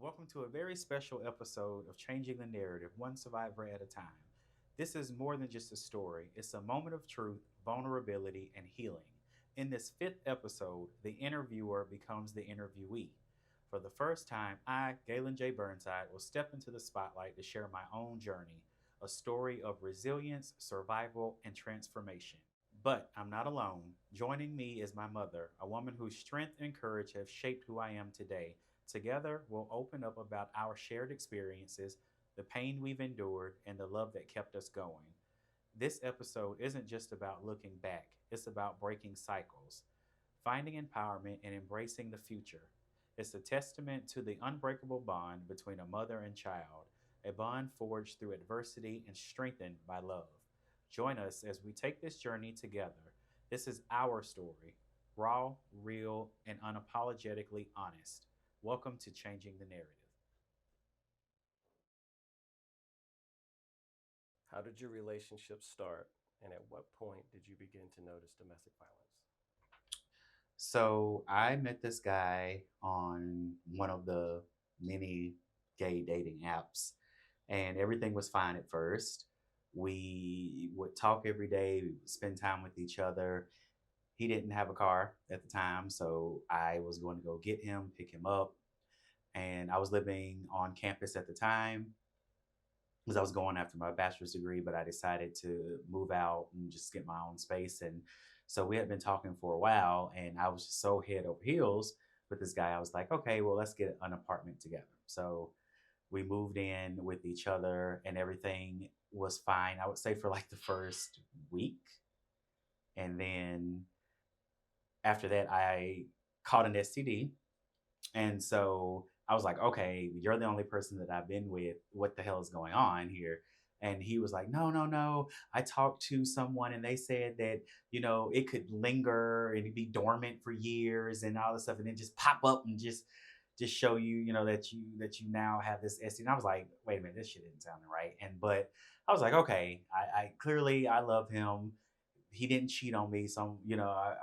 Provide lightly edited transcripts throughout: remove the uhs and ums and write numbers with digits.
Welcome to a very special episode of Changing the Narrative, one survivor at a time. This is more than just a story, it's a moment of truth, vulnerability, and healing. In this fifth episode, the interviewer becomes the interviewee. For the first time, I, Galen J Byrnside, will step into the spotlight to share my own journey, a story of resilience, survival, and transformation. But I'm not alone. Joining me is my mother, a woman whose strength and courage have shaped who I am today. Together, we'll open up about our shared experiences, the pain we've endured, and the love that kept us going. This episode isn't just about looking back, it's about breaking cycles, finding empowerment, and embracing the future. It's a testament to the unbreakable bond between a mother and child, a bond forged through adversity and strengthened by love. Join us as we take this journey together. This is our story, raw, real, and unapologetically honest. Welcome to Changing the Narrative. How did your relationship start, and at what point did you begin to notice domestic violence? So I met this guy on one of the many gay dating apps, and everything was fine at first. We would talk every day, we would spend time with each other. He didn't have a car at the time, so I was going to go get him, pick him up. And I was living on campus at the time because I was going after my bachelor's degree, but I decided to move out and just get my own space. And so we had been talking for a while, and I was just so head over heels with this guy. I was like, okay, well, let's get an apartment together. So we moved in with each other, and everything was fine. I would say for like the first week. And then after that, I caught an STD. And so I was like, okay, you're the only person that I've been with. What the hell is going on here? And he was like, no, no, no. I talked to someone and they said that, it could linger and it'd be dormant for years and all this stuff and then just pop up and just show you, that you now have this STD. And I was like, wait a minute, this shit isn't sounding right. And but I was like, okay, I clearly I love him. He didn't cheat on me. So,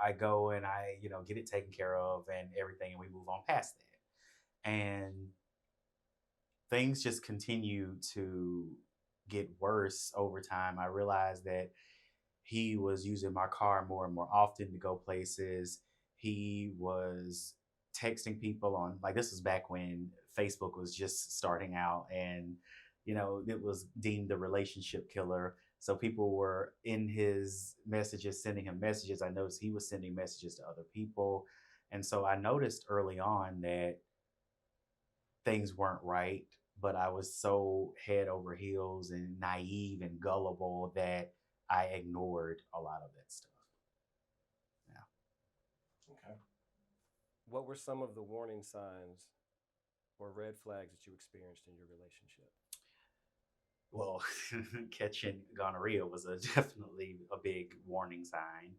I go and I, get it taken care of and everything, and we move on past that. And things just continue to get worse over time. I realized that he was using my car more and more often to go places. He was texting people on, like, this was back when Facebook was just starting out, and it was deemed the relationship killer. So people were in his messages sending him messages. I noticed he was sending messages to other people. And so I noticed early on that things weren't right, but I was so head over heels and naive and gullible that I ignored a lot of that stuff. Yeah. Okay. What were some of the warning signs or red flags that you experienced in your relationship? Well, catching gonorrhea was definitely a big warning sign.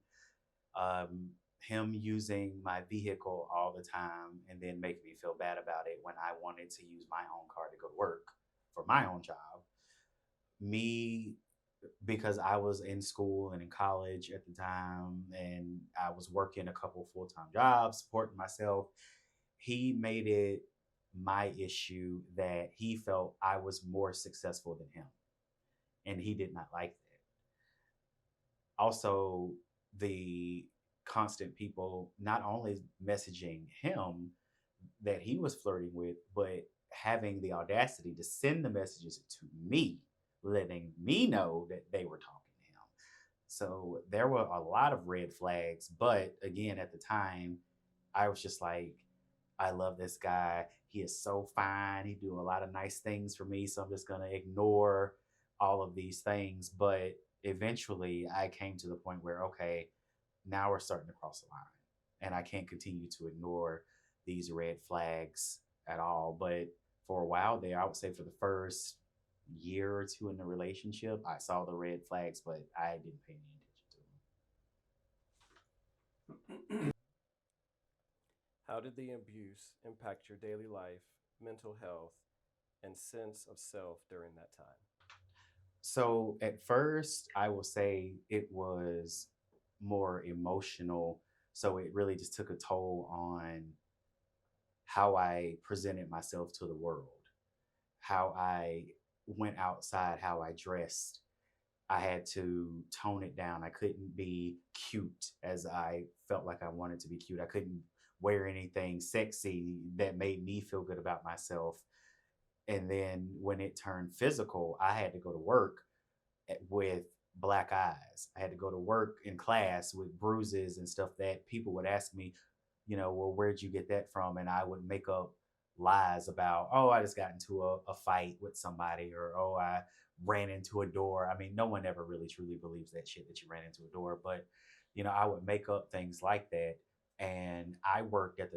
Him using my vehicle all the time and then making me feel bad about it when I wanted to use my own car to go to work for my own job. Me, because I was in school and in college at the time, and I was working a couple full time jobs, supporting myself, he made it my issue that he felt I was more successful than him. And he did not like that. Also, the constant people not only messaging him that he was flirting with, but having the audacity to send the messages to me, letting me know that they were talking to him. So there were a lot of red flags. But again, at the time, I was just like, I love this guy. He is so fine. He do a lot of nice things for me. So I'm just gonna ignore all of these things. But eventually I came to the point where, okay, now we're starting to cross the line. And I can't continue to ignore these red flags at all. But for a while there, I would say for the first year or two in the relationship, I saw the red flags, but I didn't pay any attention How did the abuse impact your daily life, mental health, and sense of self during that time? So at first, I will say it was more emotional. So it really just took a toll on how I presented myself to the world, how I went outside, how I dressed. I had to tone it down. I couldn't be cute as I felt like I wanted to be cute. I couldn't wear anything sexy that made me feel good about myself. And then when it turned physical, I had to go to work with black eyes. I had to go to work in class with bruises and stuff that people would ask me, well, where'd you get that from? And I would make up lies about, oh, I just got into a fight with somebody, or oh, I ran into a door. I mean, no one ever really truly believes that shit that you ran into a door, but I would make up things like that. And I worked at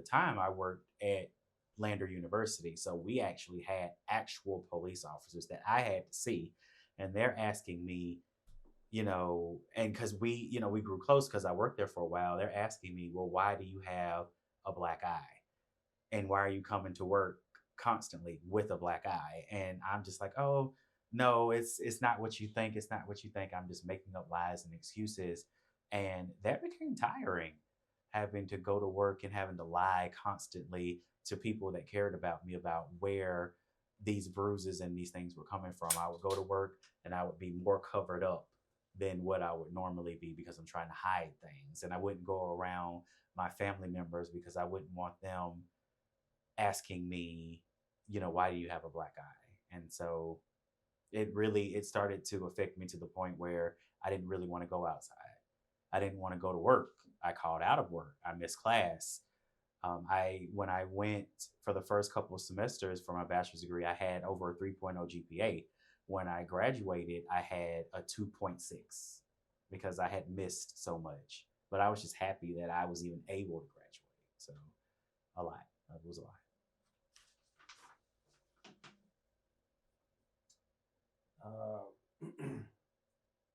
Lander University. So we actually had actual police officers that I had to see. And they're asking me, and because we grew close because I worked there for a while, they're asking me, well, why do you have a black eye? And why are you coming to work constantly with a black eye? And I'm just like, oh, no, it's not what you think. It's not what you think. I'm just making up lies and excuses. And that became tiring, having to go to work and having to lie constantly to people that cared about me, about where these bruises and these things were coming from. I would go to work and I would be more covered up than what I would normally be because I'm trying to hide things. And I wouldn't go around my family members because I wouldn't want them asking me, why do you have a black eye? And so it started to affect me to the point where I didn't really want to go outside. I didn't want to go to work. I called out of work. I missed class. When I went for the first couple of semesters for my bachelor's degree, I had over a 3.0 GPA. When I graduated, I had a 2.6 because I had missed so much. But I was just happy that I was even able to graduate. So a lot. It was a lot.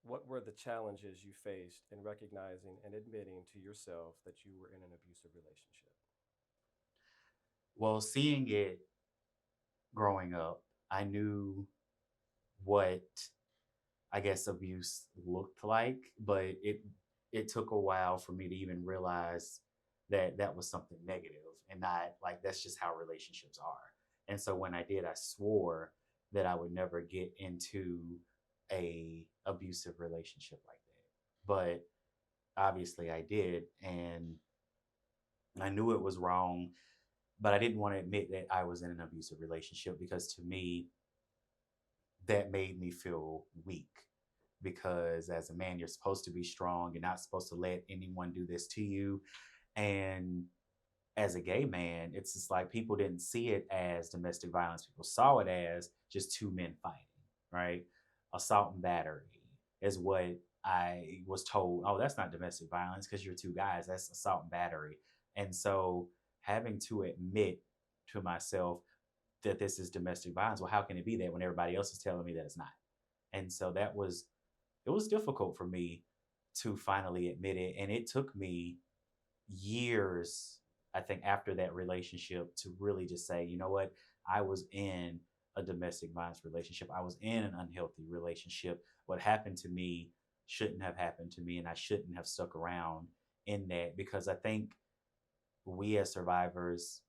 What were the challenges you faced in recognizing and admitting to yourself that you were in an abusive relationship? Well, seeing it growing up, I knew what I guess abuse looked like, but it took a while for me to even realize that that was something negative and not like that's just how relationships are. And so when I did, I swore that I would never get into a abusive relationship like that. But obviously I did, and I knew it was wrong, but I didn't want to admit that I was in an abusive relationship because to me that made me feel weak, because as a man you're supposed to be strong, you're not supposed to let anyone do this to you. And as a gay man, it's just like people didn't see it as domestic violence. People saw it as just two men fighting, right? Assault and battery is what I was told. Oh, that's not domestic violence because you're two guys. That's assault and battery. And so having to admit to myself that this is domestic violence, well, how can it be that when everybody else is telling me that it's not? And so it was difficult for me to finally admit it. And it took me years, I think, after that relationship to really just say, you know what, I was in a domestic violence relationship. I was in an unhealthy relationship. What happened to me shouldn't have happened to me, and I shouldn't have stuck around in that, because I think we as survivors,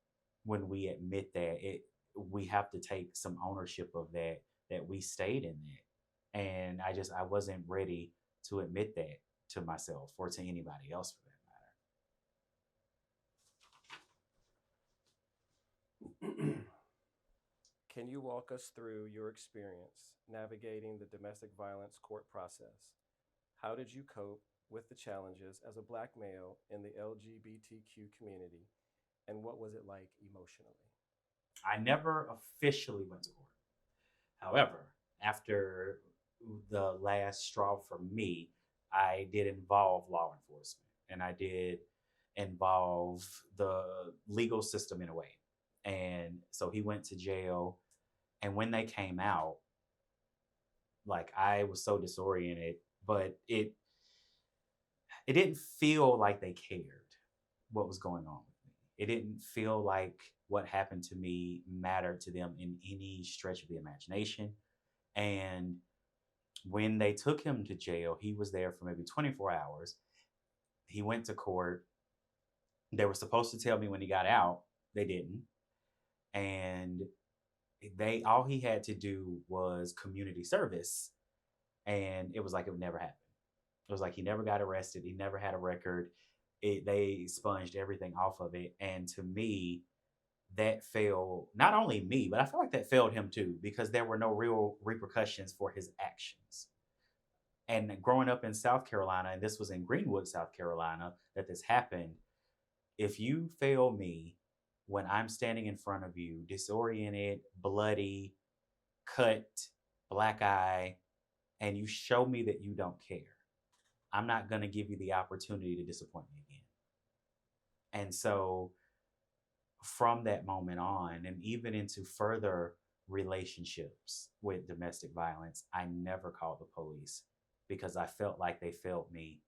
when we admit that, we have to take some ownership of that we stayed in that. And I wasn't ready to admit that to myself or to anybody else for that matter. Can you walk us through your experience navigating the domestic violence court process? How did you cope with the challenges as a Black male in the LGBTQ community, and what was it like emotionally? I never officially went to court. However, after the last straw for me, I did involve law enforcement, and I did involve the legal system in a way. And so he went to jail. And when they came out, like, I was so disoriented, but it didn't feel like they cared what was going on with me. It didn't feel like what happened to me mattered to them in any stretch of the imagination. And when they took him to jail, he was there for maybe 24 hours. He went to court. They were supposed to tell me when he got out. They didn't. And they all he had to do was community service, and it was like it would never happen. It was like he never got arrested, he never had a record. They sponged everything off of it, and to me, that failed not only me, but I feel like that failed him too because there were no real repercussions for his actions. And growing up in South Carolina, and this was in Greenwood, South Carolina, that this happened. If you fail me when I'm standing in front of you, disoriented, bloody, cut, black eye, and you show me that you don't care, I'm not going to give you the opportunity to disappoint me again. And so from that moment on, and even into further relationships with domestic violence, I never called the police because I felt like they failed me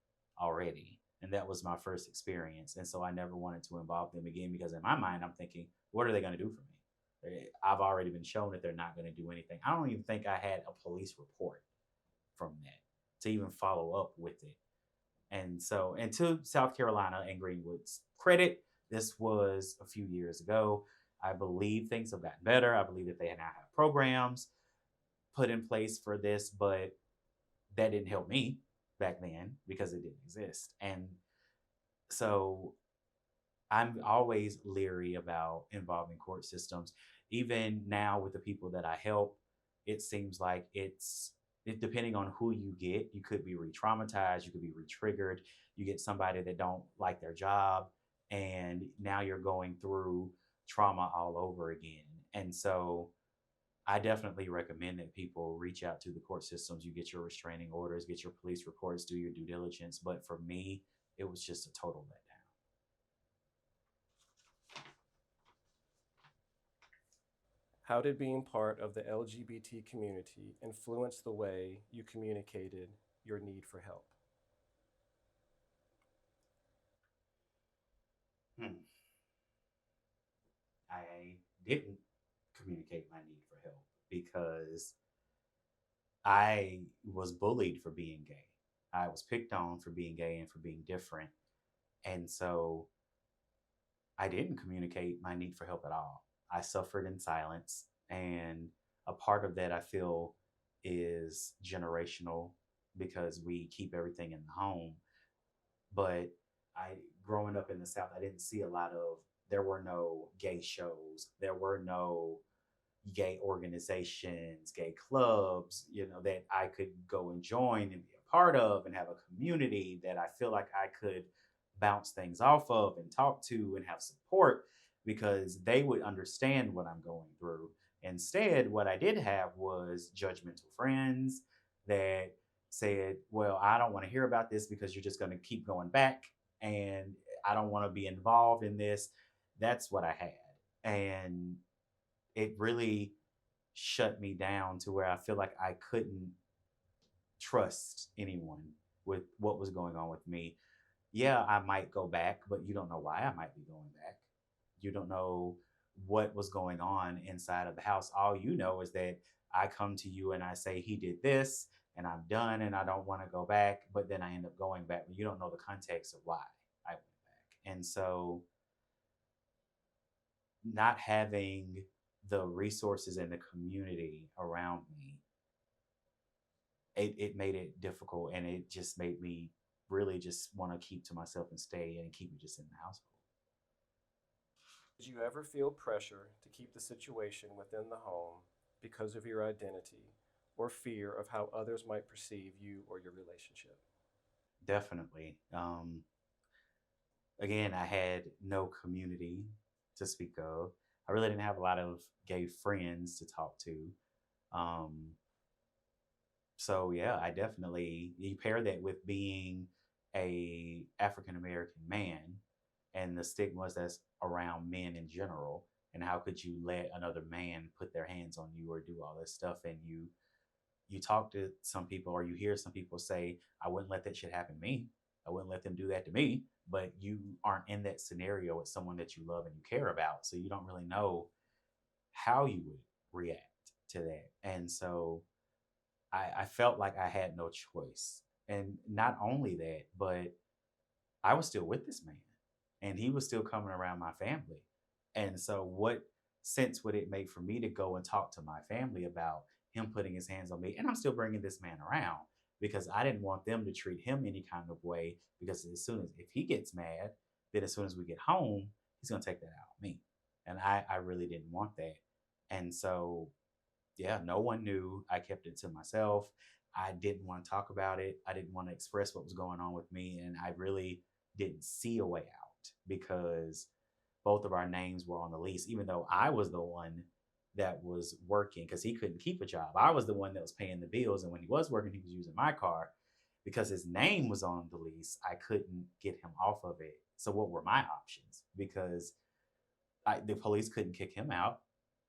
already. And that was my first experience. And so I never wanted to involve them again because in my mind, I'm thinking, what are they going to do for me? I've already been shown that they're not going to do anything. I don't even think I had a police report from that to even follow up with it. And so, and to South Carolina and Greenwood's credit, this was a few years ago. I believe things have gotten better. I believe that they now have programs put in place for this, but that didn't help me back then because it didn't exist. And so I'm always leery about involving court systems. Even now with the people that I help, it seems like depending on who you get, you could be re-traumatized, you could be re-triggered. You get somebody that don't like their job, and now you're going through trauma all over again. And so I definitely recommend that people reach out to the court systems. You get your restraining orders, get your police reports, do your due diligence. But for me, it was just a total letdown. How did being part of the LGBT community influence the way you communicated your need for help? Hmm. I didn't communicate my need for help because I was bullied for being gay. I was picked on for being gay and for being different. And so I didn't communicate my need for help at all. I suffered in silence. And a part of that I feel is generational because we keep everything in the home. But I, growing up in the South, I didn't see a lot of, there were no gay shows, there were no gay organizations, gay clubs, that I could go and join and be a part of and have a community that I feel like I could bounce things off of and talk to and have support because they would understand what I'm going through. Instead, what I did have was judgmental friends that said, well, I don't want to hear about this because you're just going to keep going back and I don't want to be involved in this. That's what I had. And it really shut me down to where I feel like I couldn't trust anyone with what was going on with me. Yeah, I might go back, but you don't know why I might be going back. You don't know what was going on inside of the house. All you know is that I come to you and I say, he did this and I'm done and I don't want to go back, but then I end up going back. But you don't know the context of why I went back. And so not having the resources in the community around me, it made it difficult and it just made me really just want to keep to myself and stay and keep it just in the household. Did you ever feel pressure to keep the situation within the home because of your identity or fear of how others might perceive you or your relationship? Definitely. Again, I had no community to speak of. I really didn't have a lot of gay friends to talk to. Um, so yeah, I definitely, you pair that with being a African American man and the stigmas that's around men in general, and how could you let another man put their hands on you or do all this stuff, and you talk to some people or you hear some people say, I wouldn't let that shit happen to me. I wouldn't let them do that to me. But you aren't in that scenario with someone that you love and you care about. So you don't really know how you would react to that. And so I felt like I had no choice. And not only that, but I was still with this man and he was still coming around my family. And so what sense would it make for me to go and talk to my family about him putting his hands on me? And I'm still bringing this man around because I didn't want them to treat him any kind of way. Because as soon as, if he gets mad, then as soon as we get home, he's going to take that out on me. And I really didn't want that. And so, yeah, no one knew. I kept it to myself. I didn't want to talk about it. I didn't want to express what was going on with me. And I really didn't see a way out because both of our names were on the lease, even though I was the one that was working because he couldn't keep a job. I was the one that was paying the bills. And when he was working, he was using my car. Because his name was on the lease, I couldn't get him off of it. So, what were my options? Because the police couldn't kick him out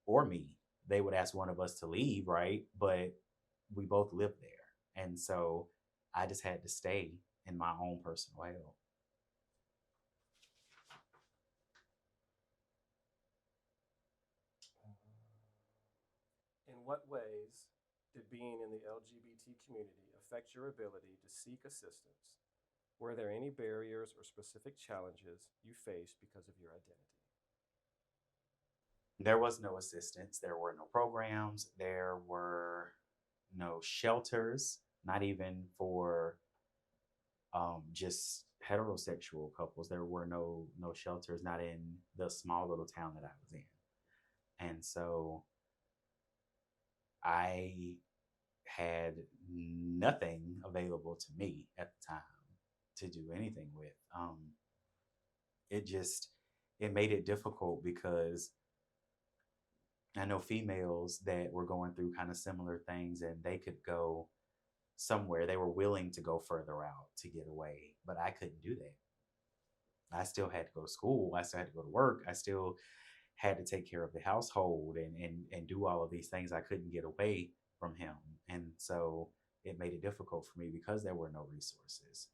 or me. They would ask one of us to leave, right? But we both lived there. And so I just had to stay in my own personal hell. In what ways did being in the LGBT community affect your ability to seek assistance? Were there any barriers or specific challenges you faced because of your identity? There was no assistance. There were no programs. There were no shelters, not even for just heterosexual couples. There were no shelters, not in the small little town that I was in. And so I had nothing available to me at the time to do anything with. It just it made it difficult because I know females that were going through kind of similar things and they could go somewhere. They were willing to go further out to get away, but I couldn't do that. I still had to go to school. I still had to go to work. I still had to take care of the household and do all of these things. I couldn't get away from him. And so it made it difficult for me because there were no resources,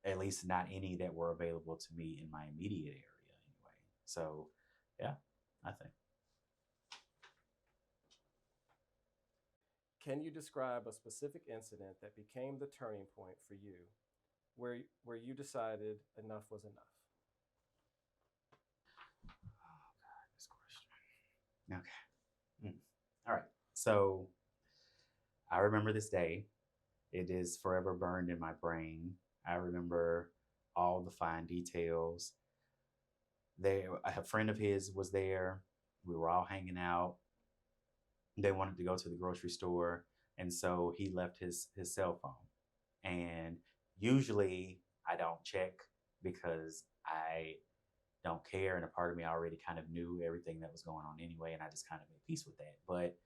at least not any that were available to me in my immediate area anyway. So, yeah, I think. Can you describe a specific incident that became the turning point for you where you decided enough was enough? Oh, God, this question. Okay. All right. So I remember this day. It is forever burned in my brain. I remember all the fine details. There, a friend of his was there. We were all hanging out. They wanted to go to the grocery store, and so he left his cell phone. And usually I don't check because I don't care, and a part of me already kind of knew everything that was going on anyway, and I just kind of made peace with that. But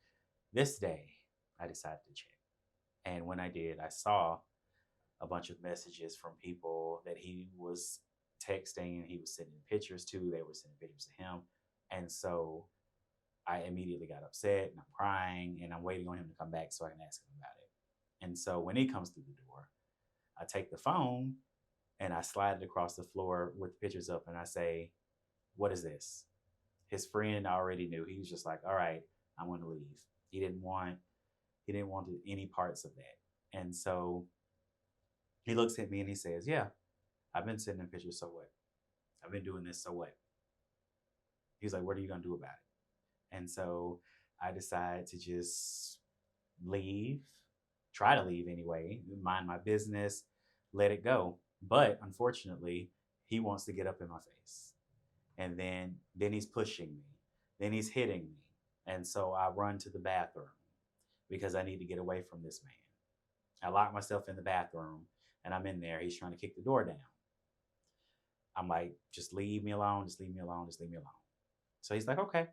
this day, I decided to check, and when I did, I saw a bunch of messages from people that he was texting and he was sending pictures to. They were sending pictures to him, and so I immediately got upset and I'm crying and I'm waiting on him to come back so I can ask him about it. And so when he comes through the door, I take the phone and I slide it across the floor with pictures up and I say, "What is this?" His friend already knew. He was just like, "All right, I'm going to leave." He didn't want any parts of that. And so he looks at me and he says, "Yeah, I've been sending pictures, so what? I've been doing this, so what?" He's like, "What are you going to do about it?" And so I decide to just leave, try to leave anyway, mind my business, let it go. But unfortunately, he wants to get up in my face. And then he's pushing me. Then he's hitting me. And so I run to the bathroom because I need to get away from this man. I lock myself in the bathroom and I'm in there. He's trying to kick the door down. I'm like, "Just leave me alone, just leave me alone, just leave me alone." So he's like, "Okay,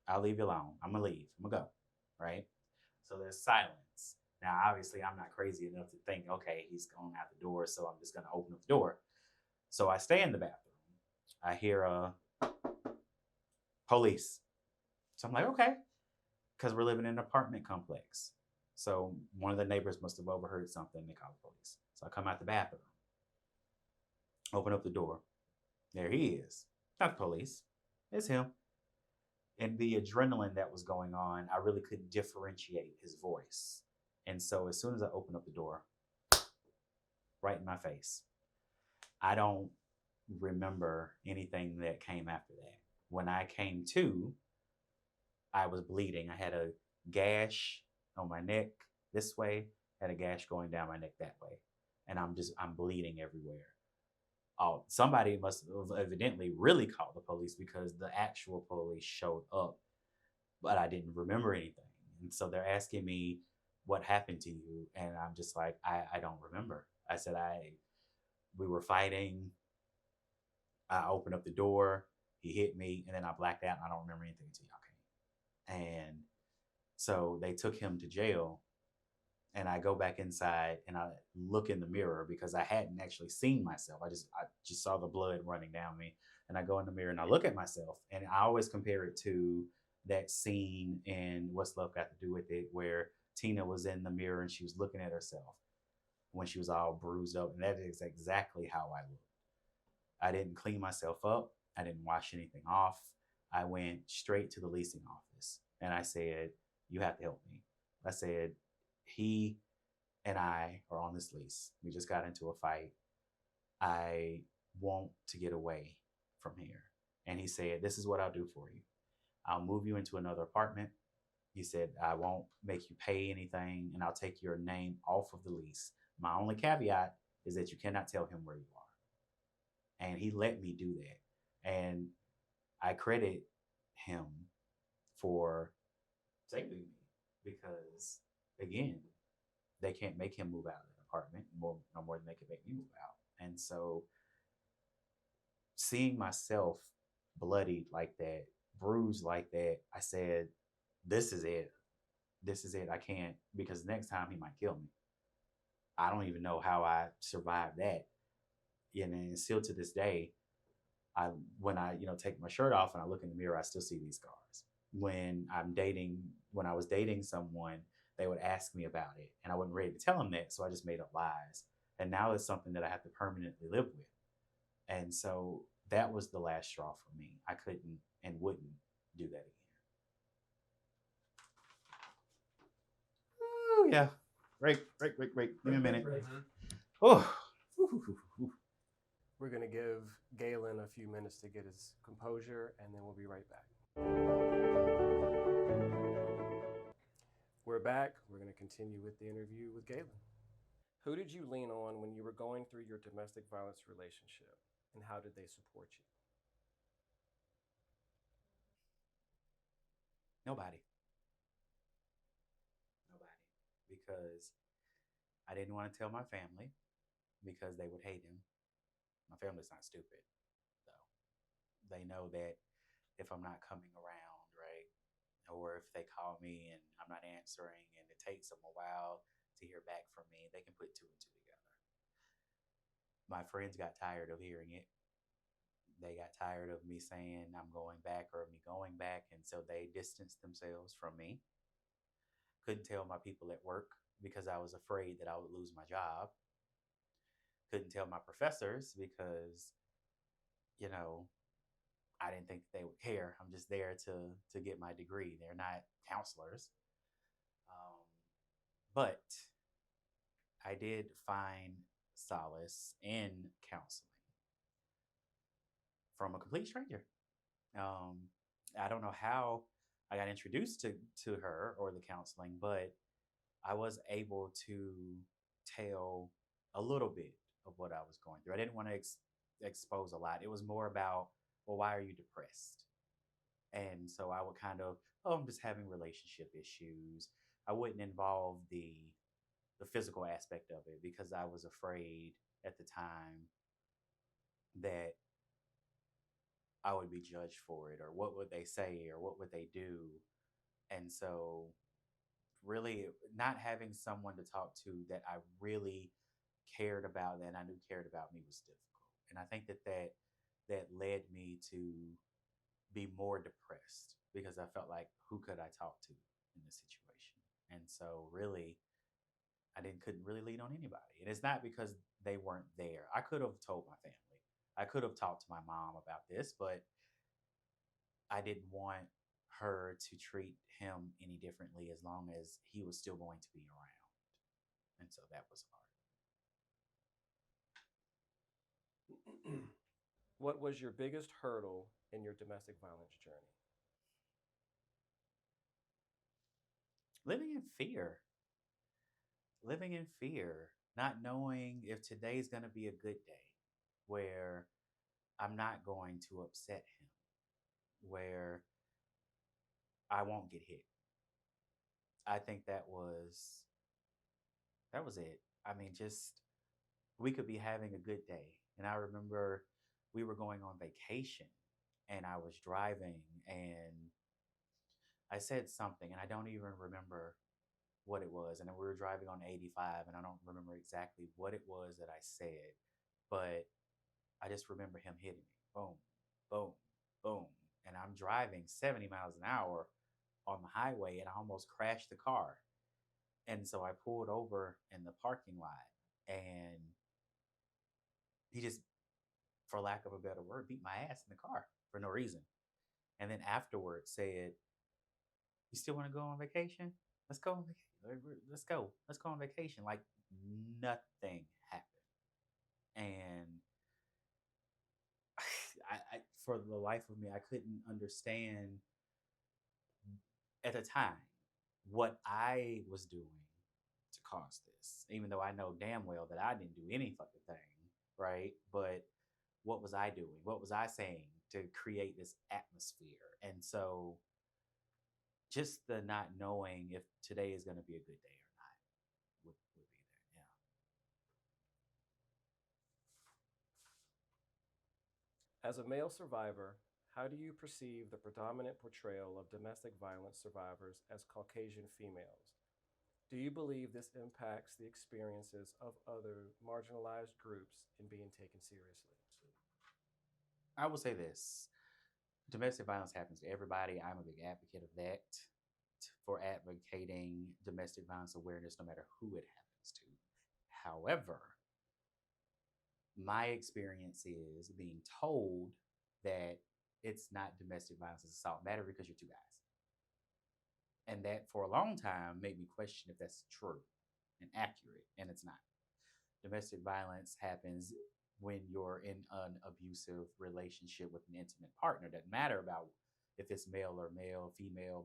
I'll leave you alone. I'm gonna leave. I'm gonna go." Right? So there's silence. Now, obviously, I'm not crazy enough to think, okay, he's going out the door, so I'm just gonna open up the door. So I stay in the bathroom. I hear police. So I'm like, okay, because we're living in an apartment complex. So one of the neighbors must have overheard something. They call the police. So I come out the bathroom, open up the door. There he is. Not the police. It's him. And the adrenaline that was going on, I really couldn't differentiate his voice. And so as soon as I opened up the door, right in my face, I don't remember anything that came after that. When I came to, I was bleeding. I had a gash on my neck this way, had a gash going down my neck that way. And I'm bleeding everywhere. Oh, somebody must have evidently really called the police because the actual police showed up, but I didn't remember anything. And so they're asking me what happened to you. And I'm just like, I don't remember. I said, we were fighting. I opened up the door. He hit me, and then I blacked out, and I don't remember anything until y'all came. And so they took him to jail, and I go back inside and I look in the mirror because I hadn't actually seen myself. I just saw the blood running down me, and I go in the mirror and I look at myself, and I always compare it to that scene in What's Love Got to Do with It, where Tina was in the mirror and she was looking at herself when she was all bruised up, and that is exactly how I looked. I didn't clean myself up. I didn't wash anything off. I went straight to the leasing office and I said, "You have to help me." I said, "He and I are on this lease. We just got into a fight. I want to get away from here." And he said, "This is what I'll do for you. I'll move you into another apartment." He said, "I won't make you pay anything and I'll take your name off of the lease. My only caveat is that you cannot tell him where you are." And he let me do that. And I credit him for saving me because, again, they can't make him move out of that apartment no more than they can make me move out. And so seeing myself bloodied like that, bruised like that, I said, "This is it. This is it. I can't," because next time he might kill me. I don't even know how I survived that. And still to this day, I when I take my shirt off and I look in the mirror, I still see these scars. When I was dating someone, they would ask me about it, and I wasn't ready to tell them that, so I just made up lies. And now it's something that I have to permanently live with. And so that was the last straw for me. I couldn't and wouldn't do that again. Oh yeah, great. Give me a minute. Oh, We're going to give Galen a few minutes to get his composure, and then we'll be right back. We're back. We're going to continue with the interview with Galen. Who did you lean on when you were going through your domestic violence relationship, and how did they support you? nobody, nobody, because I didn't want to tell my family because they would hate him. My family's not stupid, though. They know that if I'm not coming around, right, or if they call me and I'm not answering and it takes them a while to hear back from me, they can put two and two together. My friends got tired of hearing it. They got tired of me saying I'm going back or me going back, and so they distanced themselves from me. Couldn't tell my people at work because I was afraid that I would lose my job. Couldn't tell my professors because, you know, I didn't think they would care. I'm just there to get my degree. They're not counselors. Um, but I did find solace in counseling from a complete stranger. Um, I don't know how I got introduced to her or the counseling, but I was able to tell a little bit of what I was going through. I didn't want to expose a lot. It was more about, well, why are you depressed? And so I would kind of, oh, I'm just having relationship issues. I wouldn't involve the physical aspect of it because I was afraid at the time that I would be judged for it, or what would they say, or what would they do. And so really not having someone to talk to that I really cared about and I knew cared about me was difficult. And I think that led me to be more depressed because I felt like who could I talk to in this situation? And so really I didn't couldn't really lean on anybody. And it's not because they weren't there. I could have told my family. I could have talked to my mom about this, but I didn't want her to treat him any differently as long as he was still going to be around. And so that was hard. What was your biggest hurdle in your domestic violence journey? living in fear, living in fear, not knowing if today's going to be a good day where I'm not going to upset him, where I won't get hit. I think that was it. I mean, just we could be having a good day. And I remember we were going on vacation and I was driving and I said something and I don't even remember what it was. And then we were driving on 85 and I don't remember exactly what it was that I said, but I just remember him hitting me. Boom, boom, boom. And I'm driving 70 miles an hour on the highway and I almost crashed the car. And so I pulled over in the parking lot and he just, for lack of a better word, beat my ass in the car for no reason. And then afterwards said, "You still want to go on vacation? Let's go on vacation. Let's go. Let's go on vacation." Like nothing happened. And for the life of me, I couldn't understand at the time what I was doing to cause this, even though I know damn well that I didn't do any fucking thing, right? But what was I doing? What was I saying to create this atmosphere? And so just the not knowing if today is going to be a good day or not would be there. Yeah. As a male survivor, how do you perceive the predominant portrayal of domestic violence survivors as Caucasian females? Do you believe this impacts the experiences of other marginalized groups in being taken seriously? I will say this: domestic violence happens to everybody. I'm a big advocate of that, for advocating domestic violence awareness no matter who it happens to. However, my experience is being told that it's not domestic violence, it's assault matter because you're two guys. And that for a long time made me question if that's true and accurate, and it's not. Domestic violence happens when you're in an abusive relationship with an intimate partner. Doesn't matter about if it's male or male,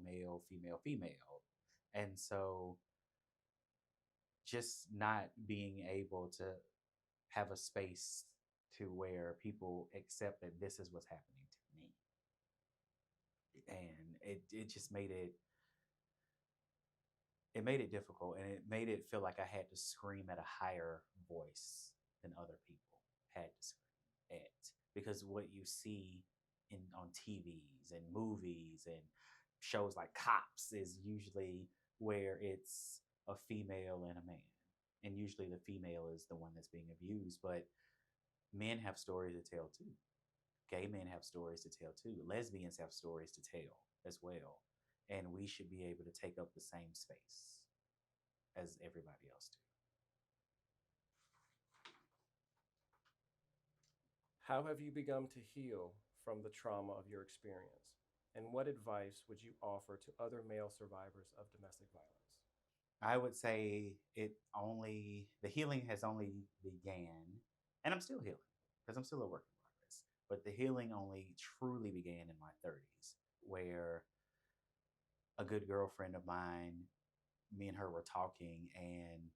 male, female, female. And so just not being able to have a space to where people accept that this is what's happening to me. And it just made it difficult and it made it feel like I had to scream at a higher voice than other people had to scream at, because what you see in on TVs and movies and shows like Cops is usually where it's a female and a man, and usually the female is the one that's being abused. But men have stories to tell too. Gay men have stories to tell too. Lesbians have stories to tell as well, and we should be able to take up the same space as everybody else do. How have you begun to heal from the trauma of your experience? And what advice would you offer to other male survivors of domestic violence? I would say the healing has only began, and I'm still healing because I'm still a work in progress. But the healing only truly began in my 30s, where a good girlfriend of mine, me and her were talking, and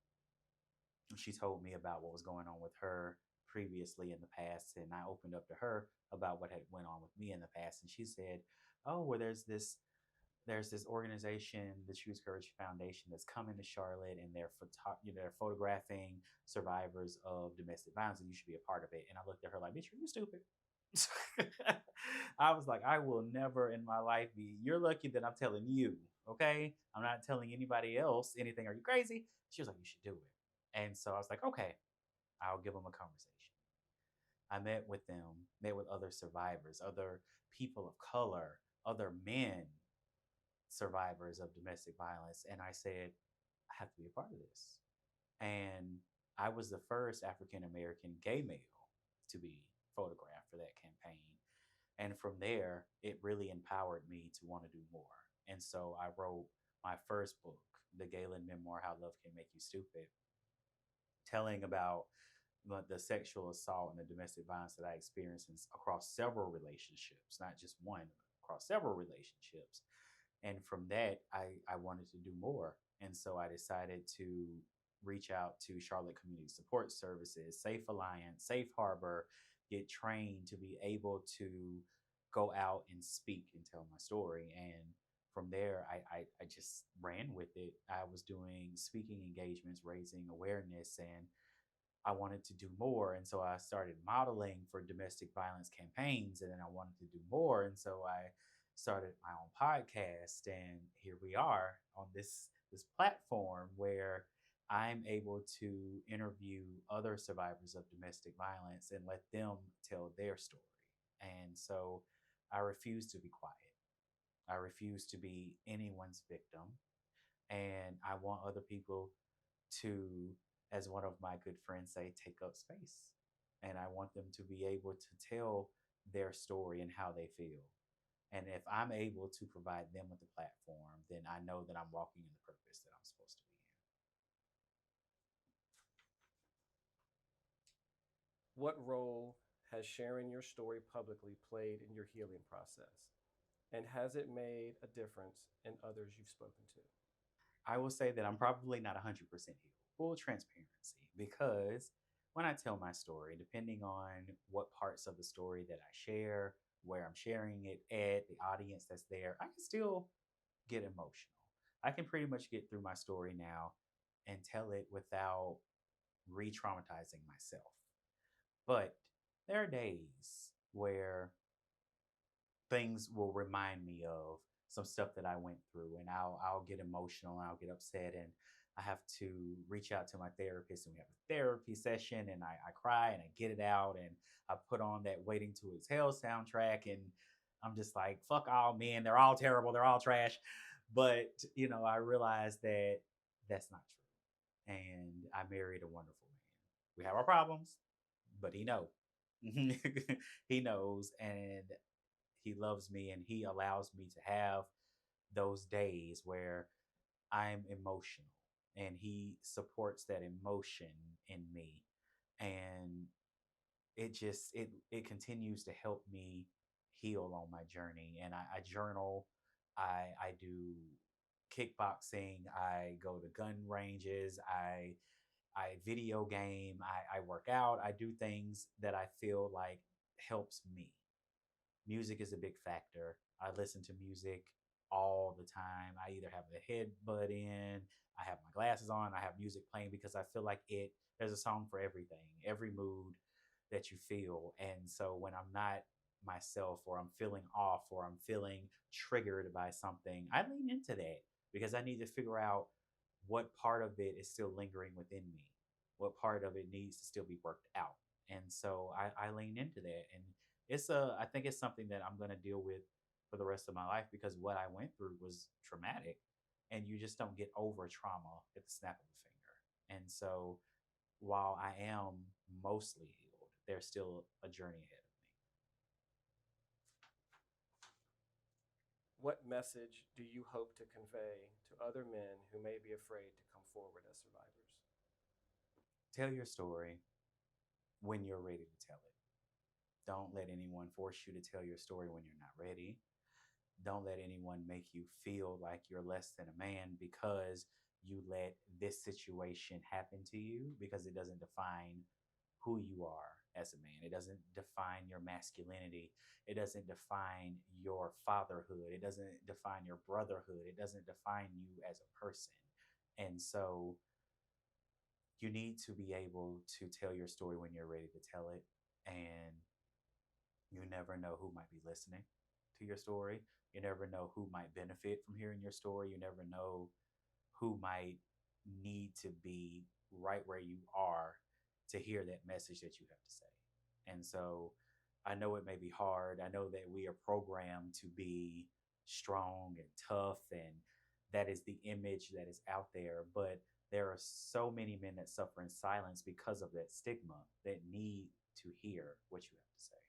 she told me about what was going on with her previously in the past, and I opened up to her about what had went on with me in the past, and she said, "Oh, well, there's this organization, the Choose Courage Foundation, that's coming to Charlotte, and they're photographing survivors of domestic violence, and you should be a part of it." And I looked at her like, "Bitch, are you stupid?" I was like, "I will never in my life be. You're lucky that I'm telling you, okay? I'm not telling anybody else anything. Are you crazy?" She was like, "You should do it." And so I was like, "Okay, I'll give them a conversation." I met with them, met with other survivors, other people of color, other men survivors of domestic violence. And I said, I have to be a part of this. And I was the first African American gay male to be photographed for that campaign. And from there, it really empowered me to want to do more. And so I wrote my first book, the Galen memoir, How Love Can Make You Stupid, telling about the sexual assault and the domestic violence that I experienced across several relationships, not just one, across several relationships. And from that, I wanted to do more. And so I decided to reach out to Charlotte Community Support Services, Safe Alliance, Safe Harbor, get trained to be able to go out and speak and tell my story. And from there, I just ran with it. I was doing speaking engagements, raising awareness, and I wanted to do more. And so I started modeling for domestic violence campaigns, and then I wanted to do more. And so I started my own podcast, and here we are on this platform where I'm able to interview other survivors of domestic violence and let them tell their story. And so I refuse to be quiet. I refuse to be anyone's victim. And I want other people to, as one of my good friends say, take up space. And I want them to be able to tell their story and how they feel. And if I'm able to provide them with a platform, then I know that I'm walking in the purpose that I'm supposed to be in. What role has sharing your story publicly played in your healing process? And has it made a difference in others you've spoken to? I will say that I'm probably not 100% healed. Full transparency, because when I tell my story, depending on what parts of the story that I share, where I'm sharing it at, the audience that's there, I can still get emotional. I can pretty much get through my story now and tell it without re traumatizing myself. But there are days where things will remind me of some stuff that I went through, and I'll get emotional and I'll get upset, and I have to reach out to my therapist, and we have a therapy session, and I cry and I get it out, and I put on that Waiting to Exhale soundtrack, and I'm just like, fuck all men, they're all terrible, they're all trash. But I realized that that's not true. And I married a wonderful man. We have our problems, but he knows. He knows, and he loves me, and he allows me to have those days where I'm emotional, and he supports that emotion in me. And it continues to help me heal on my journey. And I journal, I do kickboxing, I go to gun ranges, I video game, I work out, I do things that I feel like helps me. Music is a big factor. I listen to music all the time. I either have the headbud in, I have my glasses on, I have music playing, because I feel like there's a song for everything, every mood that you feel. And so when I'm not myself, or I'm feeling off, or I'm feeling triggered by something, I lean into that, because I need to figure out what part of it is still lingering within me, what part of it needs to still be worked out. And so I lean into that. And I think it's something that I'm going to deal with for the rest of my life, because what I went through was traumatic, and you just don't get over trauma at the snap of a finger. And so while I am mostly healed, there's still a journey ahead of me. What message do you hope to convey to other men who may be afraid to come forward as survivors? Tell your story when you're ready to tell it. Don't let anyone force you to tell your story when you're not ready. Don't let anyone make you feel like you're less than a man because you let this situation happen to you, because it doesn't define who you are as a man. It doesn't define your masculinity. It doesn't define your fatherhood. It doesn't define your brotherhood. It doesn't define you as a person. And so you need to be able to tell your story when you're ready to tell it. And you never know who might be listening to your story. You never know who might benefit from hearing your story. You never know who might need to be right where you are to hear that message that you have to say. And so I know it may be hard. I know that we are programmed to be strong and tough, and that is the image that is out there. But there are so many men that suffer in silence because of that stigma, that need to hear what you have to say.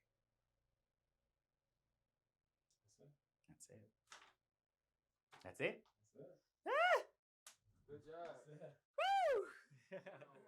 That's it. That's it. That's it. That's it. Ah! Good job. Woo!